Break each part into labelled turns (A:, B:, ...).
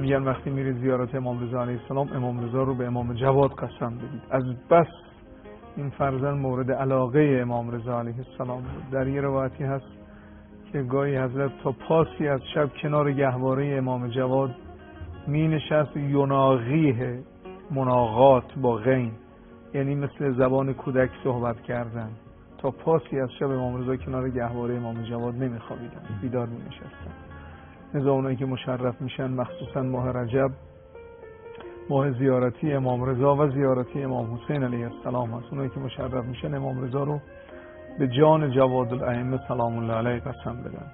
A: میگن وقتی میرید زیارت امام رضا علیه السلام، امام رضا رو به امام جواد قسم بدید. از بس این فرزند مورد علاقه امام رضا علیه السلام بود. در یه روایتی هست که گاهی حضرت تا پاسی از شب کنار گهواره امام جواد می نشست، یناغیه، مناغات با غین، یعنی مثل زبان کودک صحبت کردن. تا پاسی از شب امام رضا کنار گهواره امام جواد نمیخوابیدن، بیدار می نشستن. نزا اونایی که مشرف میشن مخصوصا ماه رجب، ماه زیارتی امام رضا و زیارتی امام حسین علیه السلام هست، اونایی که مشرف میشن امام رضا رو به جان جواد الائمه سلام الله علیه قسم بدن.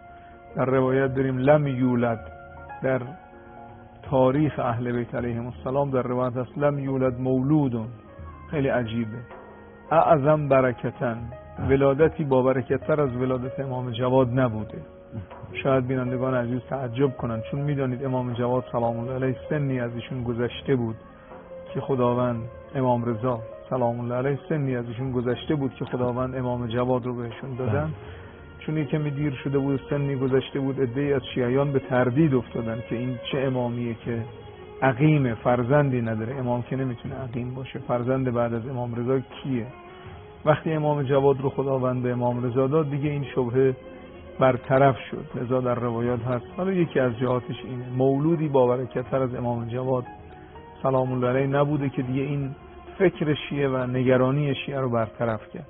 A: در روایت داریم لم یولد، در تاریخ اهل بیت علیهم السلام در روایت است لم یولد مولودون، خیلی عجیبه، اعظم برکتن، ولادتی با برکت‌تر از ولادت امام جواد نبوده. شاید بینندگان عزیز تعجب کنند، چون میدانید امام جواد سلام الله علیه سنی از ایشون گذشته بود که خداوند، امام رضا سلام الله علیه سنی از ایشون گذشته بود که خداوند امام جواد رو بهشون دادن. چون یکمی دیر شده بود، سنی گذشته بود، عده‌ای از شیعیان به تردید افتادن که این چه امامیه که عقیم، فرزندی نداره. امام که نمیتونه عقیم باشه، فرزند بعد از امام رضا کیه؟ وقتی امام جواد رو خداوند به امام رضا داد، دیگه این شبهه برطرف شد. لذا در روایات هست، حالا یکی از جهاتش اینه، مولودی با برکت‌تر از امام جواد سلام الله علیه نبوده که دیگه این فکر شیعه و نگرانی شیعه رو برطرف کرد.